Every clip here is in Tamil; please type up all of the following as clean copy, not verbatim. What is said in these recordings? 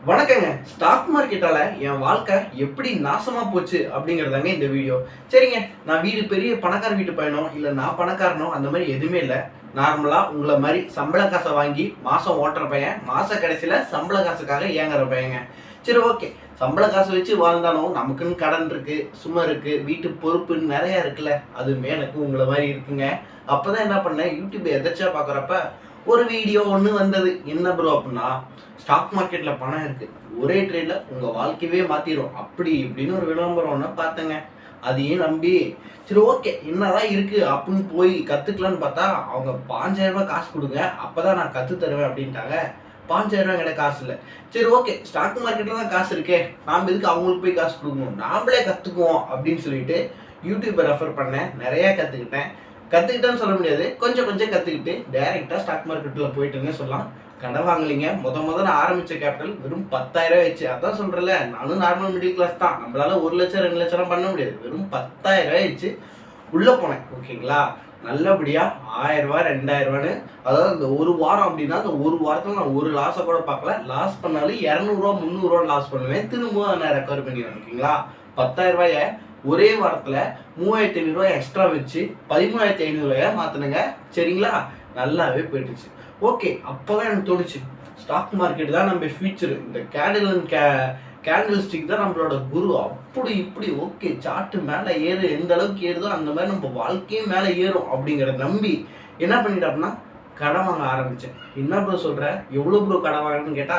வணக்கங்க. ஸ்டாக் மார்க்கெட்டால என் வாழ்க்கை எப்படி நாசமா போச்சு அப்படிங்கிறதாங்க இந்த வீடியோ. சரிங்க, நான் பெரிய பணக்கார வீட்டு பையனோ இல்ல நான் பணக்காரனோ அந்த மாதிரி எதுவுமே இல்லை. நார்மலா உங்களை மாதிரி சம்பள காசை வாங்கி மாசம் ஓட்டுற பையன், மாச கடைசியில சம்பள காசுக்காக ஏங்குற பையங்க. சரி, ஓகே. சம்பள காசு வச்சு வாழ்ந்தாலும் நமக்குன்னு கடன் இருக்கு, சும்மா இருக்கு, வீட்டு பொறுப்புன்னு நிறைய இருக்குல்ல. அதுவுமே எனக்கு உங்களை மாதிரி இருக்குங்க. அப்பதான் என்ன பண்ணேன், யூடியூப் எதாச்சா பாக்குறப்ப ஒரு வீடியோ ஒன்று வந்தது. என்ன ப்ரோ அப்படின்னா, ஸ்டாக் மார்க்கெட்ல பணம் இருக்கு, ஒரே ட்ரேட்ல உங்க வாழ்க்கையவே மாத்திரும் அப்படி இப்படின்னு ஒரு விளம்பரம் ஒன்று பார்த்தேங்க. அதையும் நம்பி சரி ஓகே என்னதான் இருக்கு அப்படின்னு போய் கத்துக்கலான்னு பார்த்தா அவங்க 5000 ரூபாய் காசு கொடுங்க அப்பதான் நான் கத்து தருவேன் அப்படின்ட்டாங்க. 5000 ரூபாய் கிட்ட காசு இல்லை. சரி ஓகே, ஸ்டாக் மார்க்கெட்ல தான் காசு இருக்கே, நாம எதுக்கு அவங்களுக்கு போய் காசு கொடுக்கணும், நாமளே கத்துக்குவோம் அப்படின்னு சொல்லிட்டு யூடியூப்பை ரெஃபர் பண்ணேன். நிறைய கத்துக்கிட்டேன்னு சொல்ல முடியாது, கொஞ்சம் கொஞ்சம் கத்துக்கிட்டு டைரக்டா ஸ்டாக் மார்க்கெட்ல போயிட்டுன்னு சொல்லலாம். கடன் வாங்கலிங்க. நான் ஆரம்பிச்ச கேபிட்டல் வெறும் 10,000 ரூபாய் ஆயிடுச்சு. அதான் சொல்றேன்ல, நானும் நார்மல் மிடில் கிளாஸ் தான். நம்மளால 1 லட்சம் 2 லட்சம் பண்ண முடியாது. வெறும் 10,000 ரூபாய் ஆயிடுச்சு. உள்ள போனேன். ஓகேங்களா, நல்லபடியா 1000 ரூபாய் 2000 ரூபான்னு, அதாவது அந்த ஒரு வாரம் அப்படின்னா அந்த ஒரு வாரத்துல நான் ஒரு லாஸை கூட பார்க்கல. லாஸ் பண்ணாலும் 200 ரூபா 300 ரூபா லாஸ் பண்ணுவேன். திரும்பவும் நான் ரெக்கவர் பண்ணிடுவேன். ஓகேங்களா, 10,000 ரூபாய ஒரே வாரத்துல 3500 ரூபாய் எக்ஸ்ட்ரா வச்சு 13,500 ரூபாயா மாத்தினுங்க. சரிங்களா, நல்லாவே போயிட்டுச்சு. ஓகே, அப்பதான் எனக்கு தோணுச்சு, ஸ்டாக் மார்க்கெட் தான் நம்ம ஃபியூச்சர், இந்த கேண்டில் ஸ்டிக் தான் நம்மளோட குரு, அப்படி இப்படி. ஓகே, சார்ட் மேல ஏறு, எந்த அளவுக்கு ஏறுதோ அந்த மாதிரி நம்ம வாழ்க்கையும் மேல ஏறும் அப்படிங்கிறத நம்பி என்ன பண்ணிட்டேன் அப்படின்னா கடன் வாங்க ஆரம்பிச்சேன். என்ன ப்ரோ சொல்ற, எவ்வளவு ப்ரோ கடன் வாங்கணும்னு கேட்டா,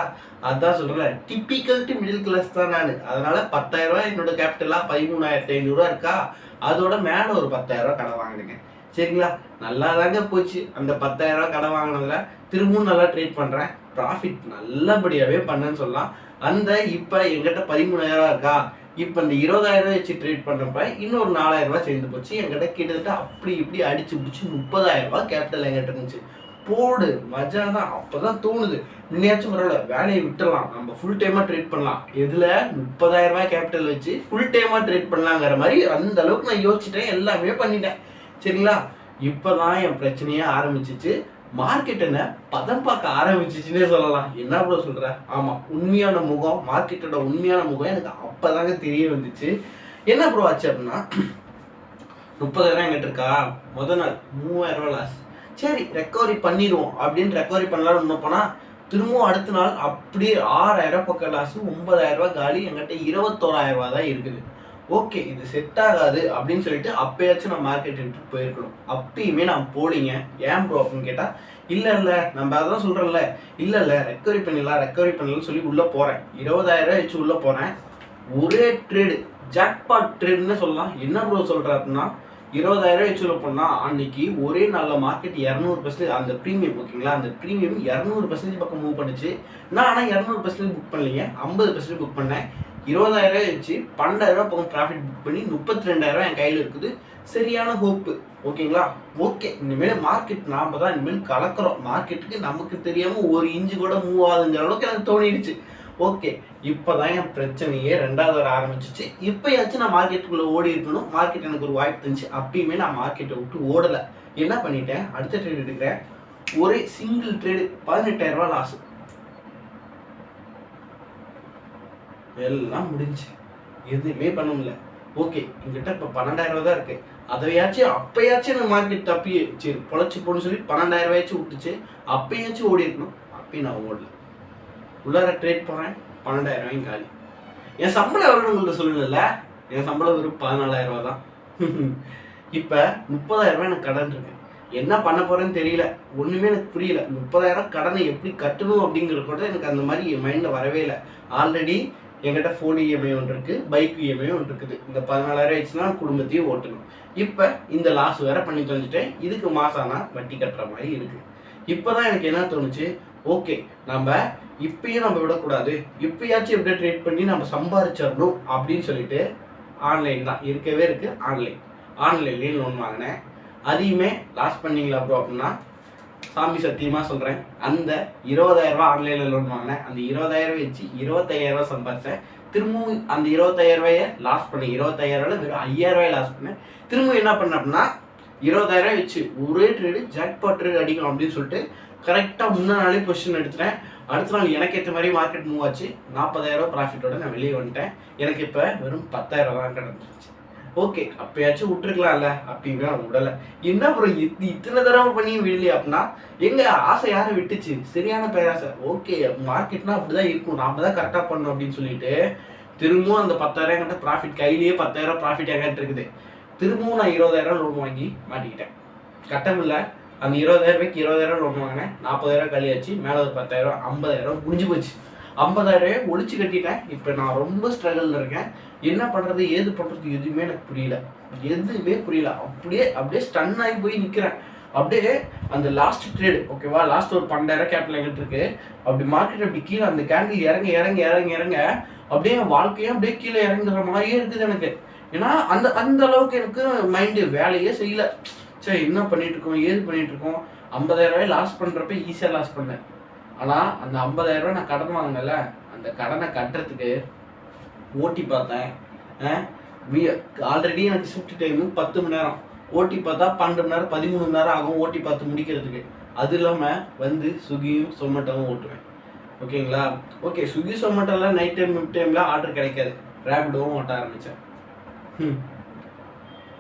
அதான் சொல்றேன், டிப்பிக்கல் மிடில் கிளாஸ் தான் நான். அதனால 10,000 ரூபாய் என்னோட கேபிட்டலா 13,500 ரூபாய் இருக்கா, அதோட மேல ஒரு 10,000 ரூபாய் கடன் வாங்கினேங்க. சரிங்களா, நல்லா தாங்க போச்சு. அந்த 10,000 ரூபாய் கடன் வாங்கினதுல திரும்பவும் நல்லா ட்ரேட் பண்றேன், ப்ராஃபிட் நல்லபடியாவே பண்ணேன்னு சொல்லலாம். அந்த இப்ப எங்கிட்ட 13,000 ரூபாய் இருக்கா, இப்ப இந்த 20,000 ரூபாய் வச்சு ட்ரேட் பண்றப்ப இன்னொரு 4,000 ரூபாய் சேர்ந்து போச்சு. என்கிட்ட கிட்டத்தட்ட அப்படி இப்படி அடிச்சு பிடிச்சி 30,000 ரூபாய் கேபிட்டல் என்கிட்ட இருந்துச்சு. போடு மஜா தான். அப்பதான் தோணுது, முன்னையாச்சும் பரவாயில்ல, வேலையை விட்டுலாம், நம்ம ஃபுல் டைமா ட்ரேட் பண்ணலாம். எதுல 30,000 ரூபாய் கேபிட்டல் வச்சு ஃபுல் டைமா ட்ரேட் பண்ணலாங்கிற மாதிரி அந்த அளவுக்கு நான் யோசிச்சுட்டேன், எல்லாமே பண்ணிட்டேன். சரிங்களா, இப்பதான் என் பிரச்சனையே ஆரம்பிச்சிச்சு. மார்க்கெட் என்ன பதம் பார்க்க ஆரம்பிச்சிச்சுன்னே சொல்லலாம். என்ன ப்ரோ சொல்ற? ஆமா, உண்மையான முகம், மார்க்கெட்டோட உண்மையான முகம் எனக்கு அப்பதாங்க தெரிய வந்துச்சு. என்ன ப்ரோ ஆச்சு அப்படின்னா, 30,000 என்கிட்ட இருக்கா, முதல் நாள் 3,000 ரூபாய் லாஸ். சரி, ரெக்கவரி பண்ணிடுவோம் அப்படின்னு ரெக்கவரி பண்ணலாம்னு ஒண்ணு போனா, திரும்பவும் அடுத்த நாள் அப்படியே 6,000 பக்கம் லாஸ், 9,000 ரூபாய் காலி. என்கிட்ட 21,000 ரூபாய் தான் இருக்குது. ஓகே, இது செட் ஆகாது அப்படின்னு சொல்லிட்டு அப்பயாச்சும் நான் மார்க்கெட் எடுத்துட்டு போயிருக்கணும். அப்பயுமே நான் போலிங்க. ஏன் ப்ரோ அப்படின்னு கேட்டா, இல்ல நம்ம அதான் சொல்றேன்ல, இல்ல ரெக்கவரி பண்ணலாம்னு சொல்லி உள்ள போறேன். 20,000 ரூபாய் வச்சு உள்ள போறேன். ஒரே ட்ரேடு, ஜாக்பாட் ட்ரேடுன்னு சொல்லலாம். என்ன ப்ரோ சொல்ற அப்படின்னா, 20,000 ரூபாய் வச்சு உள்ள போனா அன்னைக்கு ஒரே நல்ல மார்க்கெட் 200% அந்த ப்ரீமியம். ஓகேங்களா, அந்த ப்ரீமியம் 200% பக்கம் மூவ் பண்ணுச்சு. நான் ஆனா 200% புக் பண்ணலீங்க, 50% புக் பண்ணேன். 20,000 ரூபாய் வச்சு 12,000 ரூபாய் பக்கம் ப்ராஃபிட் புக் பண்ணி 32,000 ரூபாய் என் கையில் இருக்குது. சரியான ஹோப்பு. ஓகேங்களா, ஓகே, இனிமேல் மார்க்கெட் நாம தான் இனிமேல் கலக்கிறோம். மார்க்கெட்டுக்கு நமக்கு தெரியாம ஒரு இன்ச்சு கூட மூவ் ஆகுதுங்கிற அளவுக்கு எனக்கு தோணிடுச்சு. ஓகே, இப்போதான் என் பிரச்சனையே 2வது வர ஆரம்பிச்சிச்சு. இப்பயாச்சும் நான் மார்க்கெட்டுக்குள்ள ஓடி இருக்கணும். மார்க்கெட் எனக்கு ஒரு வாய்ப்பு இருந்துச்சு. அப்பயுமே நான் மார்க்கெட்டை விட்டு ஓடலை. என்ன பண்ணிட்டேன், அடுத்த ட்ரேட் எடுக்கிறேன். ஒரே சிங்கிள் ட்ரேடு 18,000 ரூபாய் லாஸ். எல்லாம் முடிஞ்சு, எதுவுமே பண்ண முடியல. ஓகே, என்கிட்ட இப்போ 12,000 ரூபாய் தான் இருக்கு. அதையாச்சும் அப்பயாச்சும் நான் மார்க்கெட் தப்பியே சரி பொழைச்சி போன்னு சொல்லி 12,000 ரூபாயாச்சும் விட்டுச்சு. அப்பயாச்சும் ஓடி இருக்கணும். அப்பயும் நான் ஓடல. உள்ளார ட்ரேட் போறேன், 12,000 ரூபாயும் காலி. என் சம்பளம் எவ்வளவு உங்கள்கிட்ட சொல்லல, என் சம்பளம் வெறும் 14,000 ரூபாய் தான். இப்ப 30,000 ரூபாய் எனக்கு கடன் இருக்கு. என்ன பண்ண போறேன்னு தெரியல, ஒண்ணுமே எனக்கு புரியல. 30,000 கடனை எப்படி கட்டணும் அப்படிங்கிறது கூட எனக்கு அந்த மாதிரி என் மைண்ட்ல வரவே இல்லை. ஆல்ரெடி என்கிட்ட ஃபோன் இஎம்ஐ ஒன்று இருக்கு, பைக் இஎம்ஐ ஒன்று இருக்குது. இந்த 14,000 ஆயிடுச்சுன்னா குடும்பத்தையும் ஓட்டணும். இப்ப இந்த லாஸ் வேற பண்ணி தொலைஞ்சிட்டேன். இதுக்கு மாசானா வட்டி கட்டுற மாதிரி இருக்கு. இப்பதான் எனக்கு என்ன தோணுச்சு, ஓகே நம்ம இப்பயும் நம்ம விடக்கூடாது, இப்பயாச்சும் எப்படி ட்ரேட் பண்ணி நம்ம சம்பாதிச்சிடணும் அப்படின்னு சொல்லிட்டு ஆன்லைன் தான் இருக்கவே இருக்கு. ஆன்லைன்லேயே லோன் வாங்கினேன். அதையுமே லாஸ் பண்ணீங்களா ப்ரோ அப்படின்னா, சாமி சத்தியமா சொல்றேன், அந்த 20,000 ரூபாய் ஆன்லைன்ல லோன் வாங்கினேன். அந்த 20,000 வச்சு 25,000 ரூபாய் சம்பாதிச்சேன். திரும்பவும் அந்த 25,000 ரூபாயை லாஸ் பண்ணி 25,000 ரூபாய் வெறும் 5,000 ரூபாய் லாஸ் பண்ணேன். திரும்பவும் என்ன பண்ணேன் அப்படின்னா, 20,000 ரூபாய் வச்சு ஒரே ட்ரேடு ஜாக்பாட் ட்ரேடு அடிக்கும் அப்படின்னு சொல்லிட்டு கரெக்டாக முன்னாடி நாளே பொசிஷன் எடுத்துட்டேன். அடுத்த நாள் எனக்கு ஏற்ற மாதிரி மார்க்கெட் மூவ் ஆச்சு. 40,000 ப்ராஃபிட்டோட நான் வெளியே வந்துட்டேன். எனக்கு இப்போ வெறும் 10,000 தான் கிடந்துச்சு. ஓகே, அப்பயாச்சும் விட்டுருக்கலாம்ல அப்படின்னு நான் விடலை. என்ன அப்புறம் இத்தனை தடவை பண்ணியும் விடலையே அப்படின்னா எங்க ஆசை யாரை விட்டுச்சு? சரியான பேராசை. ஓகே, மார்க்கெட்னா அப்படிதான் இருக்கும், நாம தான் கரெக்டாக பண்ணணும் அப்படின்னு சொல்லிட்டு திரும்பவும் அந்த 10,000 கிட்ட ப்ராஃபிட், கையிலேயே 10,000 ப்ராஃபிட் எங்கிட்ட இருக்குது. திரும்பவும் நான் 20,000 லோன் வாங்கி மாட்டிக்கிட்டேன். கட்டமில்ல. அந்த 20,000 20,000 லோன் வாங்கினேன். 40,000 கழியாச்சு. மேலே ஒரு 10,000, 50,000 முடிஞ்சு போச்சு. 50,000 ஒழிச்சு கட்டிட்டேன். இப்போ நான் ரொம்ப ஸ்ட்ரகிளில் இருக்கேன். என்ன பண்ணுறது ஏது பண்ணுறது எதுவுமே எனக்கு புரியல. எதுவுமே புரியல. அப்படியே ஸ்டன் ஆகி போய் நிற்கிறேன். அப்படியே அந்த லாஸ்ட் ட்ரேடு, ஓகேவா, லாஸ்ட் ஒரு 12,000 கேபிட்டல் எங்கிட்ட இருக்கு. அப்படி மார்க்கெட் அப்படி கீழே அந்த கேண்டில் இறங்க இறங்க இறங்க இறங்க அப்படியே வாழ்க்கையும் அப்படியே கீழே இறங்குற மாதிரியே இருக்குது எனக்கு. ஏன்னா அந்த அளவுக்கு எனக்கு மைண்டு வேலையே செய்யல. சரி, என்ன பண்ணிட்டு இருக்கோம், ஏது பண்ணிட்டு இருக்கோம். 50,000 லாஸ் பண்றப்ப ஈஸியாக லாஸ் பண்ணேன். ஆனால் அந்த 50,000 நான் கடன் வாங்கினல, அந்த கடனை கட்டுறதுக்கு ஓட்டி பார்த்தேன். ஆல்ரெடி எனக்கு ஷிஃப்ட் டைமு 10 மணி நேரம். ஓட்டி பார்த்தா 12 மணி நேரம் 13 மணி நேரம் ஆகும் ஓட்டி பார்த்து முடிக்கிறதுக்கு. அது இல்லாமல் வந்து ஸ்விக்கியும் சொமேட்டோவும் ஓட்டுவேன். ஓகேங்களா? ஓகே, ஸ்விக்கி சொமேட்டோவில் நைட் டைம் மிட் டைமில் ஆர்டர் கிடைக்காது. ரேபிடோவும் ஓட்ட ஆரம்பித்தேன்.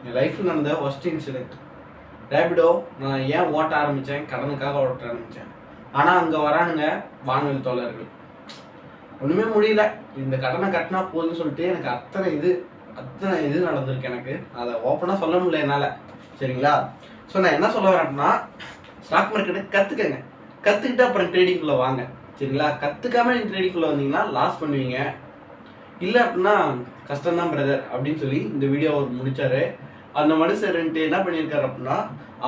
என் லைஃப்பில் நடந்த ஒஸ்ட் இன்சிடென்ட். ரேபிடோ நான் ஏன் ஓட்ட ஆரம்பித்தேன்? கடனுக்காக ஓட்ட ஆரம்பித்தேன். ஆனால் அங்கே வரானுங்க வானொலி தோழர்கள். ஒன்றுமே முடியல. இந்த கடனை கட்டினா போதுன்னு சொல்லிட்டு எனக்கு அத்தனை இது நடந்திருக்கு. எனக்கு அதை ஓப்பனாக சொல்ல முடியல என்னால். சரிங்களா? ஸோ நான் என்ன சொல்ல வரேன் அப்படின்னா, ஸ்டாக் மார்க்கெட்டை கற்றுக்கங்க. கற்றுக்கிட்டு அப்புறம் ட்ரேடிங்குள்ளே வாங்க. சரிங்களா? கற்றுக்காம நீங்கள் ட்ரேடிங்குள்ளே வந்தீங்கன்னா லாஸ் பண்ணுவீங்க. இல்லை அப்படின்னா கஷ்டம்தான் பிரதர் அப்படின்னு சொல்லி இந்த வீடியோ அவர் முடிச்சாரு. அந்த மனுஷன் என்ன பண்ணியிருக்காரு அப்படின்னா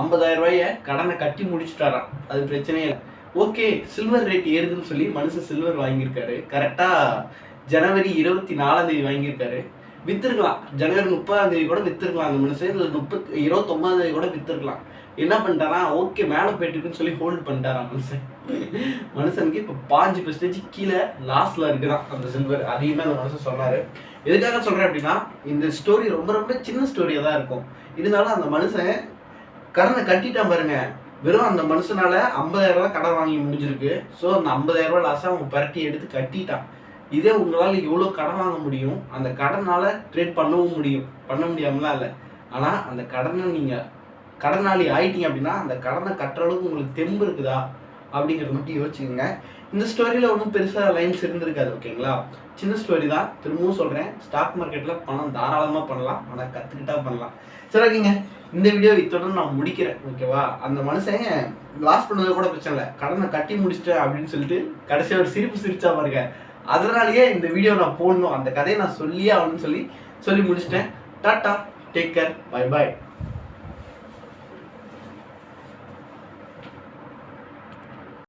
50,000 கடனை கட்டி முடிச்சுட்டாராம். அது பிரச்சனையே இல்லை. ஓகே, சில்வர் ரேட் ஏறுதுன்னு சொல்லி மனுஷன் சில்வர் வாங்கியிருக்காரு. கரெக்டாக ஜனவரி 24 வாங்கியிருக்காரு. விற்றுருக்கலாம். ஜனவரி 30 கூட விற்றுருக்கலாம் அந்த மனுஷன். இல்லை 29 கூட விற்றுருக்கலாம். என்ன பண்ணிட்டாரா, ஓகே மேலே போயிட்டுருக்குன்னு சொல்லி ஹோல்ட் பண்ணிட்டாரான் மனுஷனுக்கு இப்போ 5% கீழே லாஸ்ட்ல இருக்குதான் அந்த சில்வர். அதிகமாக அந்த மனுஷன் சொன்னார். எதுக்காக சொல்கிறேன் அப்படின்னா, இந்த ஸ்டோரி ரொம்ப ரொம்ப சின்ன ஸ்டோரியாக தான் இருக்கும். இருந்தாலும் அந்த மனுஷன் கடனை கட்டிட்டான் பாருங்க. வெறும் அந்த மனுஷனால 50,000 கடன் வாங்கி முடிஞ்சிருக்கு. ஸோ அந்த 50,000 லாஸாக அவன் பரட்டி எடுத்து கட்டிட்டான். இதே உங்களால் எவ்வளோ கடன் வாங்க முடியும், அந்த கடனால் ட்ரேட் பண்ணவும் முடியும். பண்ண முடியாமலாம் இல்லை. ஆனால் அந்த கடனை நீங்கள் கடனாளி ஆயிட்டீங்க அப்படின்னா அந்த கடனை கட்டுற அளவுக்கு உங்களுக்கு தெம்பு இருக்குதா அப்படிங்கிறத மட்டும் யோசிச்சுக்கோங்க. இந்த ஸ்டோரியில் ஒன்றும் பெருசாக லைன்ஸ் இருந்திருக்காது. ஓகேங்களா? சின்ன ஸ்டோரி தான். திரும்பவும் சொல்கிறேன், ஸ்டாக் மார்க்கெட்டில் பணம் தாராளமாக பண்ணலாம். ஆனால் கற்றுக்கிட்டா பண்ணலாம். சரி, ஓகேங்க, இந்த வீடியோ இத்தோட நான் முடிக்கிறேன். ஓகேவா? அந்த மனுஷன் லாஸ் பண்ணது கூட பிரச்சனை இல்லை, கடனை கட்டி முடிச்சிட்டேன் அப்படின்னு சொல்லிட்டு கடைசியாக ஒரு சிரிப்பு சிரிச்சா பாருங்க. அதனாலேயே இந்த வீடியோ நான் போடணும், அந்த கதையை நான் சொல்லியே ஆகணும்னு சொல்லி முடிச்சிட்டேன். Tata, take care, bye bye.